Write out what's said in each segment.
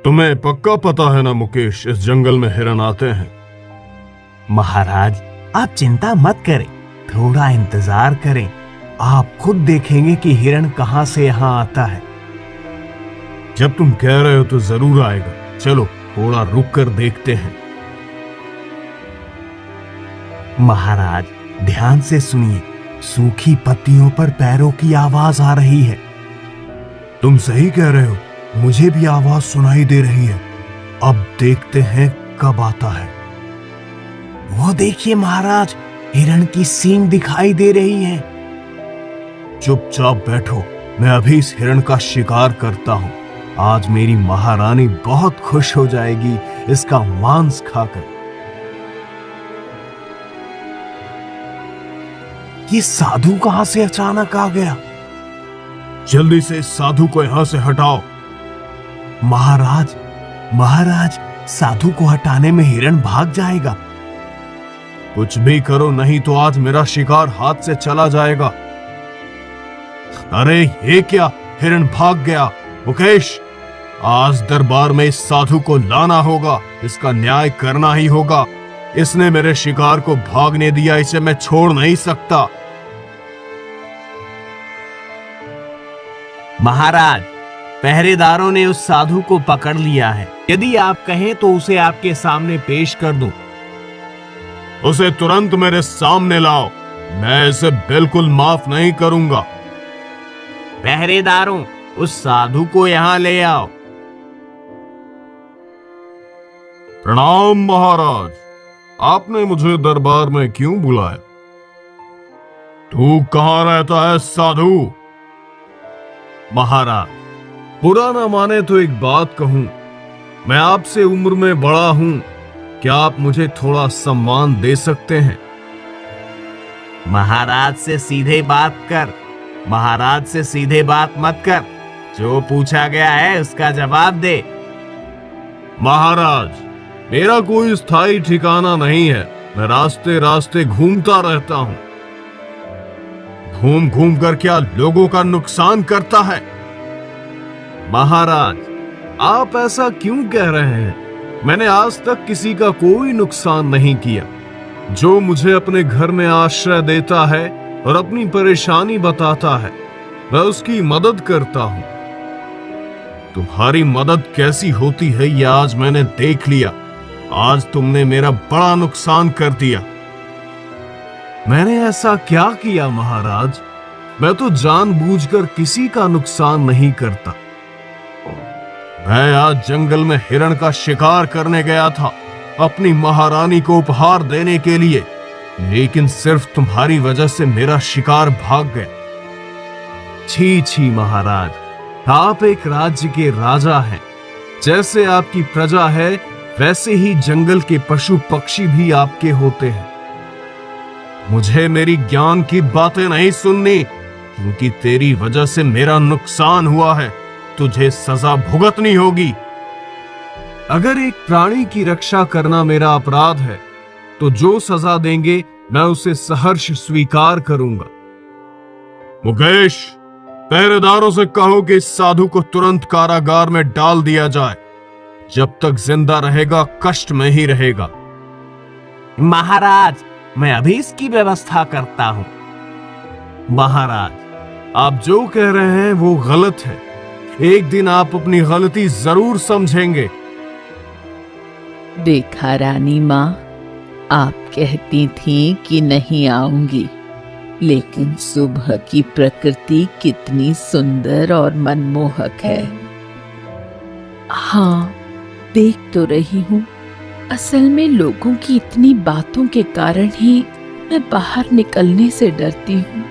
तुम्हें पक्का पता है ना मुकेश, इस जंगल में हिरन आते हैं। महाराज, आप चिंता मत करें, थोड़ा इंतजार करें, आप खुद देखेंगे कि हिरण कहां से यहाँ आता है। जब तुम कह रहे हो तो जरूर आएगा, चलो थोड़ा रुक कर देखते हैं। महाराज, ध्यान से सुनिए, सूखी पत्तियों पर पैरों की आवाज आ रही है। तुम सही कह रहे हो, मुझे भी आवाज सुनाई दे रही है। अब देखते हैं कब आता है। वो देखिए महाराज, हिरण की सींग दिखाई दे रही है। चुपचाप बैठो, मैं अभी इस हिरण का शिकार करता हूं। आज मेरी महारानी बहुत खुश हो जाएगी इसका मांस खाकर। ये साधु कहां से अचानक आ गया? जल्दी से इस साधु को यहां से हटाओ। महाराज, महाराज, साधु को हटाने में हिरण भाग जाएगा। कुछ भी करो, नहीं तो आज मेरा शिकार हाथ से चला जाएगा। अरे ये क्या, हिरण भाग गया। मुकेश, आज दरबार में इस साधु को लाना होगा, इसका न्याय करना ही होगा। इसने मेरे शिकार को भागने दिया, इसे मैं छोड़ नहीं सकता। महाराज, पहरेदारों ने उस साधु को पकड़ लिया है। यदि आप कहें तो उसे आपके सामने पेश कर दूं। उसे तुरंत मेरे सामने लाओ, मैं इसे बिल्कुल माफ नहीं करूंगा। पहरेदारों, उस साधु को यहां ले आओ। प्रणाम महाराज, आपने मुझे दरबार में क्यों बुलाया? तू कहां रहता है साधु? महाराज, बुरा ना माने तो एक बात कहूं, मैं आपसे उम्र में बड़ा हूं, क्या आप मुझे थोड़ा सम्मान दे सकते हैं? महाराज से सीधे बात कर, महाराज से सीधे बात मत कर। जो पूछा गया है उसका जवाब दे। महाराज, मेरा कोई स्थायी ठिकाना नहीं है, मैं रास्ते रास्ते घूमता रहता हूं। घूम घूम कर क्या लोगों का नुकसान करता है? महाराज, आप ऐसा क्यों कह रहे हैं? मैंने आज तक किसी का कोई नुकसान नहीं किया। जो मुझे अपने घर में आश्रय देता है और अपनी परेशानी बताता है, मैं उसकी मदद करता हूं। तुम्हारी मदद कैसी होती है यह आज मैंने देख लिया। आज तुमने मेरा बड़ा नुकसान कर दिया। मैंने ऐसा क्या किया महाराज? मैं तो जानबूझकर किसी का नुकसान नहीं करता। मैं आज जंगल में हिरण का शिकार करने गया था, अपनी महारानी को उपहार देने के लिए, लेकिन सिर्फ तुम्हारी वजह से मेरा शिकार भाग गया। छी छी महाराज, आप एक राज्य के राजा हैं। जैसे आपकी प्रजा है, वैसे ही जंगल के पशु पक्षी भी आपके होते हैं। मुझे मेरी ज्ञान की बातें नहीं सुननी, क्योंकि तेरी वजह से मेरा नुकसान हुआ है। तुझे सजा भुगतनी होगी। अगर एक प्राणी की रक्षा करना मेरा अपराध है, तो जो सजा देंगे मैं उसे सहर्ष स्वीकार करूंगा। मुकेश, पहरेदारों से कहो कि इस साधु को तुरंत कारागार में डाल दिया जाए। जब तक जिंदा रहेगा कष्ट में ही रहेगा। महाराज, मैं अभी इसकी व्यवस्था करता हूं। महाराज, आप जो कह रहे हैं वो गलत है। एक दिन आप अपनी गलती जरूर समझेंगे। देखा रानी माँ, आप कहती थी कि नहीं आऊंगी, लेकिन सुबह की प्रकृति कितनी सुंदर और मनमोहक है। हाँ, देख तो रही हूँ। असल में लोगों की इतनी बातों के कारण ही मैं बाहर निकलने से डरती हूँ।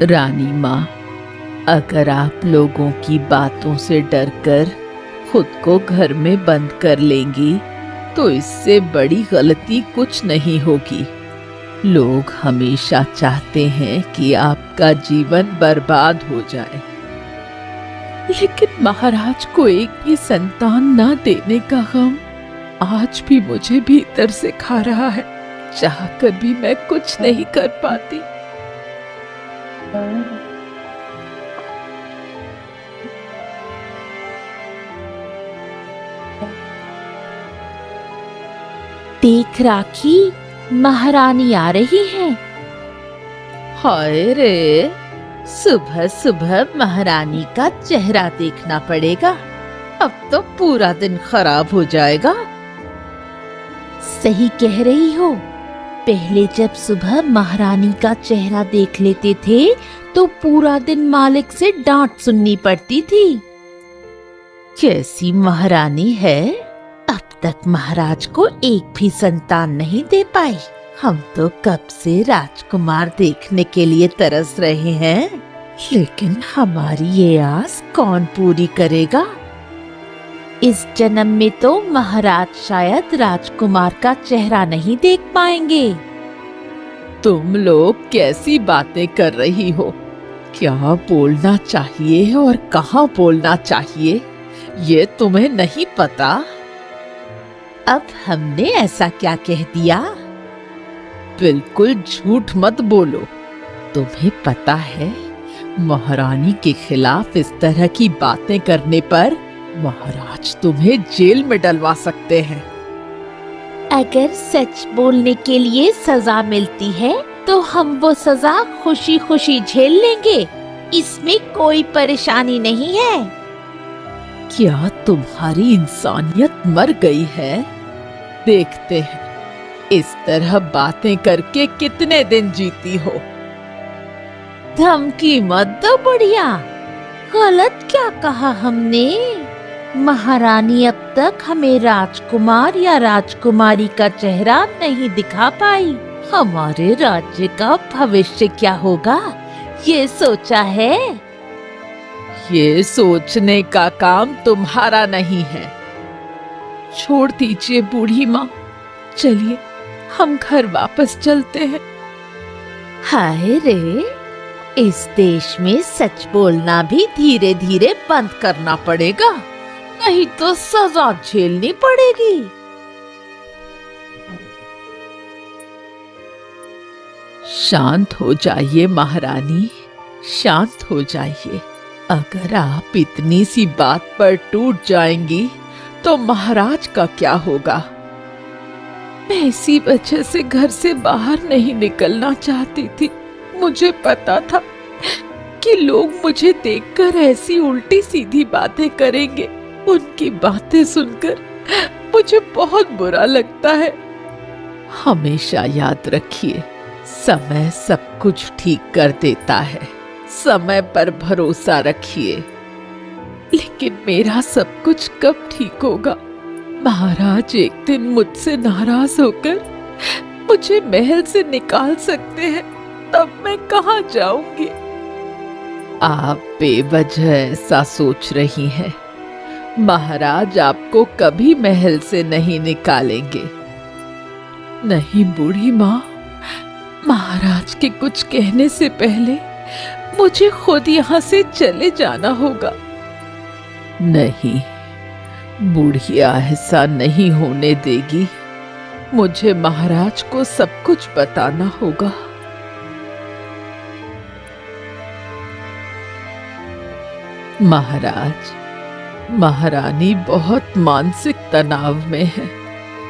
रानी माँ, अगर आप लोगों की बातों से डरकर खुद को घर में बंद कर लेंगी, तो इससे बड़ी गलती कुछ नहीं होगी। लोग हमेशा चाहते हैं कि आपका जीवन बर्बाद हो जाए, लेकिन महाराज को एक भी संतान न देने का गम आज भी मुझे भीतर से खा रहा है। चाहकर भी मैं कुछ नहीं कर पाती। देख राखी, महारानी आ रही है। हाय रे, सुबह सुबह महारानी का चेहरा देखना पड़ेगा। अब तो पूरा दिन खराब हो जाएगा। सही कह रही हो। पहले जब सुबह महारानी का चेहरा देख लेते थे तो पूरा दिन मालिक से डांट सुननी पड़ती थी। कैसी महारानी है, अब तक महाराज को एक भी संतान नहीं दे पाई। हम तो कब से राजकुमार देखने के लिए तरस रहे हैं, लेकिन हमारी ये आस कौन पूरी करेगा। इस जन्म में तो महाराज शायद राजकुमार का चेहरा नहीं देख पाएंगे। तुम लोग कैसी बातें कर रही हो? क्या बोलना चाहिए और कहाँ बोलना चाहिए, ये तुम्हें नहीं पता? अब हमने ऐसा क्या कह दिया? बिल्कुल झूठ मत बोलो। तुम्हें पता है, महारानी के खिलाफ इस तरह की बातें करने पर महाराज तुम्हें जेल में डलवा सकते हैं। अगर सच बोलने के लिए सजा मिलती है तो हम वो सजा खुशी खुशी झेल लेंगे, इसमें कोई परेशानी नहीं है। क्या तुम्हारी इंसानियत मर गई है? देखते हैं इस तरह बातें करके कितने दिन जीती हो। धमकी मत दो बुढ़िया, गलत क्या कहा हमने? महारानी अब तक हमें राजकुमार या राजकुमारी का चेहरा नहीं दिखा पाई। हमारे राज्य का भविष्य क्या होगा, ये सोचा है? ये सोचने का काम तुम्हारा नहीं है। छोड़ दीजिए बूढ़ी माँ, चलिए हम घर वापस चलते हैं। हाय रे, इस देश में सच बोलना भी धीरे धीरे बंद करना पड़ेगा, नहीं तो सजा झेलनी पड़ेगी। शांत हो जाइए महारानी, शांत हो जाइए। अगर आप इतनी सी बात पर टूट जाएंगी तो महाराज का क्या होगा? मैं इसी वजह से घर से बाहर नहीं निकलना चाहती थी। मुझे पता था कि लोग मुझे देखकर ऐसी उल्टी सीधी बातें करेंगे। उनकी बातें सुनकर मुझे बहुत बुरा लगता है। हमेशा याद रखिए, समय सब कुछ ठीक कर देता है। समय पर भरोसा रखिए। लेकिन मेरा सब कुछ कब ठीक होगा? महाराज एक दिन मुझसे नाराज होकर मुझे महल से निकाल सकते हैं, तब मैं कहाँ जाऊंगी? आप बेवजह ऐसा सोच रही हैं। महाराज आपको कभी महल से नहीं निकालेंगे। नहीं बूढ़ी माँ, महाराज के कुछ कहने से पहले मुझे खुद यहाँ से चले जाना होगा। नहीं, बुढ़िया ऐसा नहीं होने देगी। मुझे महाराज को सब कुछ बताना होगा। महाराज, महारानी बहुत मानसिक तनाव में है।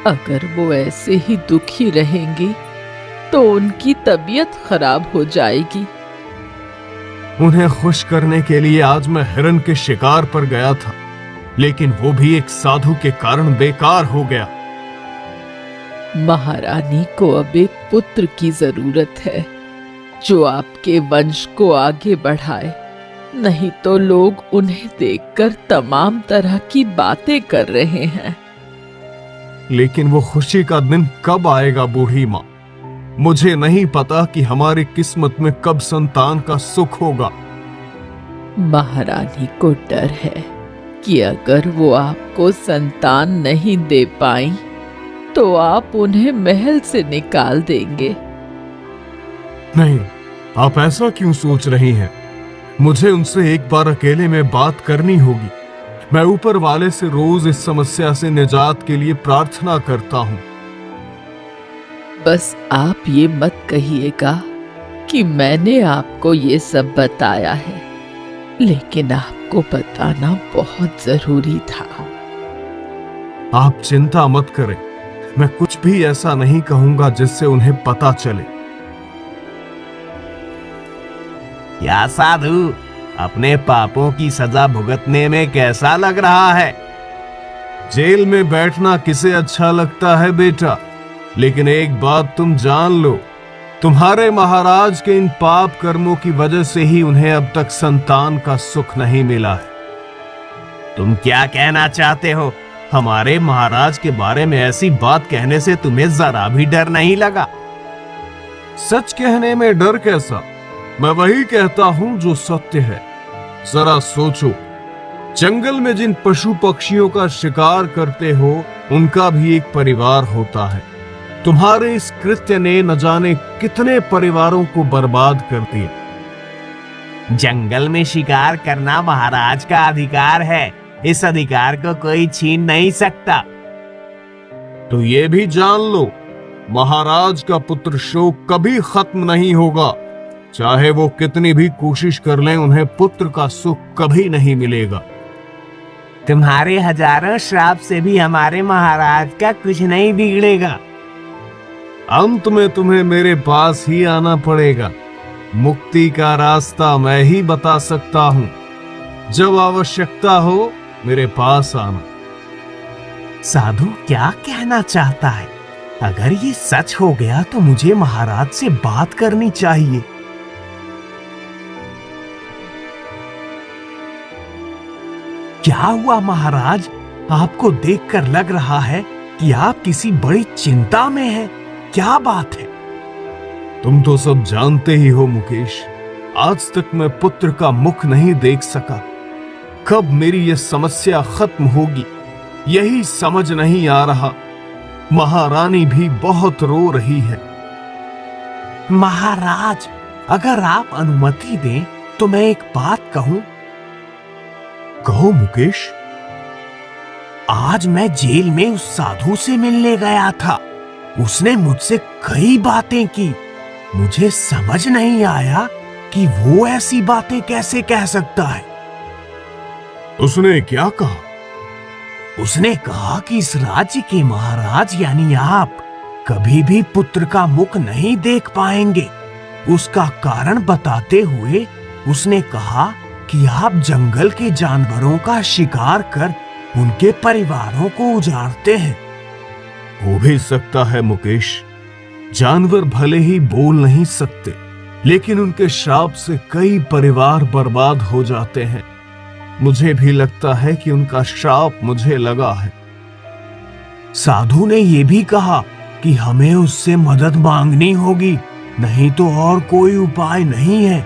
अगर वो ऐसे ही दुखी रहेंगी तो उनकी तबीयत खराब हो जाएगी। उन्हें खुश करने के लिए आज मैं हिरण के शिकार पर गया था, लेकिन वो भी एक साधु के कारण बेकार हो गया। महारानी को अब एक पुत्र की जरूरत है जो आपके वंश को आगे बढ़ाए, नहीं तो लोग उन्हें देखकर तमाम तरह की बातें कर रहे हैं। लेकिन वो खुशी का दिन कब आएगा बूढ़ी माँ? मुझे नहीं पता कि हमारी किस्मत में कब संतान का सुख होगा। महारानी को डर है कि अगर वो आपको संतान नहीं दे पाई तो आप उन्हें महल से निकाल देंगे। नहीं, आप ऐसा क्यों सोच रही हैं? मुझे उनसे एक बार अकेले में बात करनी होगी। मैं ऊपर वाले से रोज इस समस्या से निजात के लिए प्रार्थना करता हूँ। बस आप ये मत कहिएगा कि मैंने आपको ये सब बताया है, लेकिन आपको बताना बहुत जरूरी था। आप चिंता मत करें, मैं कुछ भी ऐसा नहीं कहूंगा जिससे उन्हें पता चले। क्या साधु, अपने पापों की सजा भुगतने में कैसा लग रहा है? जेल में बैठना किसे अच्छा लगता है बेटा, लेकिन एक बात तुम जान लो, तुम्हारे महाराज के इन पाप कर्मों की वजह से ही उन्हें अब तक संतान का सुख नहीं मिला है। तुम क्या कहना चाहते हो? हमारे महाराज के बारे में ऐसी बात कहने से तुम्हें जरा भी डर नहीं लगा? सच कहने में डर कैसा, मैं वही कहता हूं जो सत्य है। जरा सोचो, जंगल में जिन पशु पक्षियों का शिकार करते हो उनका भी एक परिवार होता है। तुम्हारे इस कृत्य ने न जाने कितने परिवारों को बर्बाद कर दिया। जंगल में शिकार करना महाराज का अधिकार है, इस अधिकार को कोई छीन नहीं सकता। तो ये भी जान लो, महाराज का पुत्र शोक कभी खत्म नहीं होगा। चाहे वो कितनी भी कोशिश कर लें, उन्हें पुत्र का सुख कभी नहीं मिलेगा। तुम्हारे हजारों श्राप से भी हमारे महाराज का कुछ नहीं बिगड़ेगा। अंत में तुम्हें मेरे पास ही आना पड़ेगा। मुक्ति का रास्ता मैं ही बता सकता हूं। जब आवश्यकता हो मेरे पास आना। साधु क्या कहना चाहता है? अगर ये सच हो गया तो मुझे महाराज से बात करनी चाहिए। क्या हुआ महाराज? आपको देखकर लग रहा है कि आप किसी बड़ी चिंता में हैं। क्या बात है? तुम तो सब जानते ही हो मुकेश, आज तक मैं पुत्र का मुख नहीं देख सका। कब मेरी यह समस्या खत्म होगी, यही समझ नहीं आ रहा। महारानी भी बहुत रो रही है। महाराज, अगर आप अनुमति दें तो मैं एक बात कहूं। कहो मुकेश। आज मैं जेल में उस साधु से मिलने गया था। उसने मुझसे कई बातें की। मुझे समझ नहीं आया कि वो ऐसी बातें कैसे कह सकता है। उसने क्या कहा? उसने कहा कि इस राज्य के महाराज यानी आप कभी भी पुत्र का मुख नहीं देख पाएंगे। उसका कारण बताते हुए उसने कहा कि आप जंगल के जानवरों का शिकार कर उनके परिवारों को उजाड़ते हैं। हो भी सकता है मुकेश, जानवर भले ही बोल नहीं सकते, लेकिन उनके श्राप से कई परिवार बर्बाद हो जाते हैं। मुझे भी लगता है कि उनका श्राप मुझे लगा है। साधु ने यह भी कहा कि हमें उससे मदद मांगनी होगी, नहीं तो और कोई उपाय नहीं है।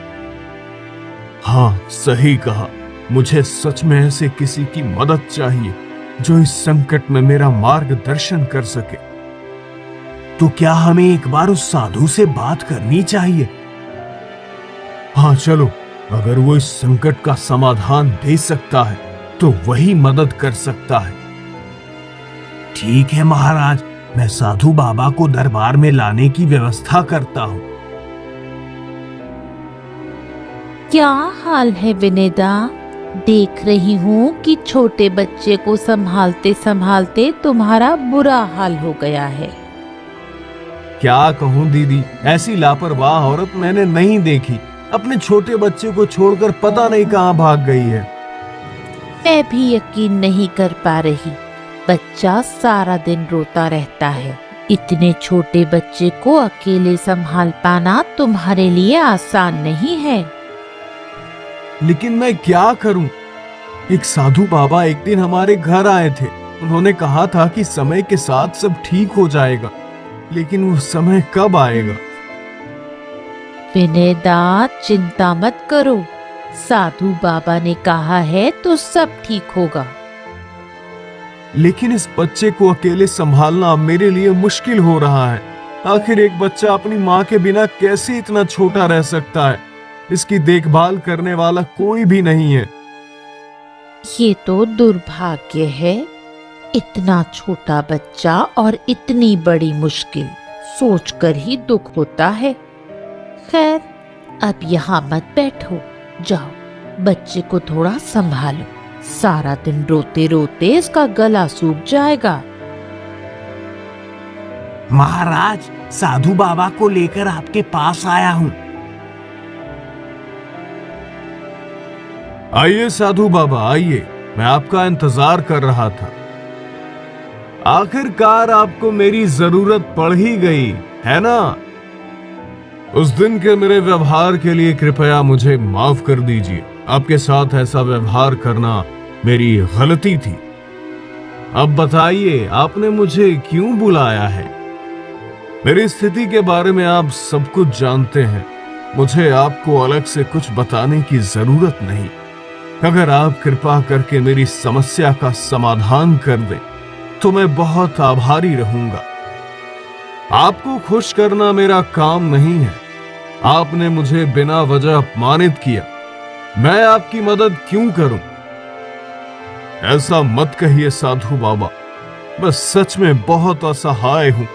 हाँ, सही कहा। मुझे सच में ऐसे किसी की मदद चाहिए जो इस संकट में मेरा मार्गदर्शन कर सके। तो क्या हमें एक बार उस साधु से बात करनी चाहिए? हाँ चलो, अगर वो इस संकट का समाधान दे सकता है तो वही मदद कर सकता है। ठीक है महाराज, मैं साधु बाबा को दरबार में लाने की व्यवस्था करता हूँ। क्या हाल है विनेदा? देख रही हूँ कि छोटे बच्चे को संभालते संभालते तुम्हारा बुरा हाल हो गया है। क्या कहूँ दीदी, ऐसी लापरवाह औरत मैंने नहीं देखी। अपने छोटे बच्चे को छोड़कर पता नहीं कहाँ भाग गई है। मैं भी यकीन नहीं कर पा रही। बच्चा सारा दिन रोता रहता है। इतने छोटे बच्चे को अकेले संभाल पाना तुम्हारे लिए आसान नहीं है। लेकिन मैं क्या करूं? एक साधु बाबा एक दिन हमारे घर आए थे। उन्होंने कहा था कि समय के साथ सब ठीक हो जाएगा, लेकिन वो समय कब आएगा? विनेदा, चिंता मत करो। साधु बाबा ने कहा है तो सब ठीक होगा। लेकिन इस बच्चे को अकेले संभालना मेरे लिए मुश्किल हो रहा है। आखिर एक बच्चा अपनी माँ के बिना कैसे इतना छोटा रह सकता है? इसकी देखभाल करने वाला कोई भी नहीं है। ये तो दुर्भाग्य है। इतना छोटा बच्चा और इतनी बड़ी मुश्किल, सोचकर ही दुख होता है। खैर, अब यहाँ मत बैठो, जाओ बच्चे को थोड़ा संभालो। सारा दिन रोते रोते इसका गला सूख जाएगा। महाराज, साधु बाबा को लेकर आपके पास आया हूँ। आइए साधु बाबा, आइए, मैं आपका इंतजार कर रहा था। आखिरकार आपको मेरी जरूरत पड़ ही गई, है ना? उस दिन के मेरे व्यवहार के लिए कृपया मुझे माफ कर दीजिए। आपके साथ ऐसा व्यवहार करना मेरी गलती थी। अब बताइए, आपने मुझे क्यों बुलाया है? मेरी स्थिति के बारे में आप सब कुछ जानते हैं। मुझे आपको अलग से कुछ बताने की जरूरत नहीं। अगर आप कृपा करके मेरी समस्या का समाधान कर दें तो मैं बहुत आभारी रहूंगा। आपको खुश करना मेरा काम नहीं है। आपने मुझे बिना वजह अपमानित किया, मैं आपकी मदद क्यों करूं? ऐसा मत कहिए साधु बाबा, मैं सच में बहुत असहाय हूं।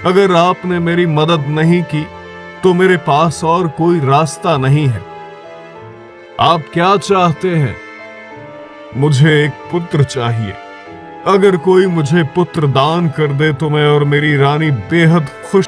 अगर आपने मेरी मदद नहीं की तो मेरे पास और कोई रास्ता नहीं है। आप क्या चाहते हैं? मुझे एक पुत्र चाहिए। अगर कोई मुझे पुत्र दान कर दे तो मैं और मेरी रानी बेहद खुश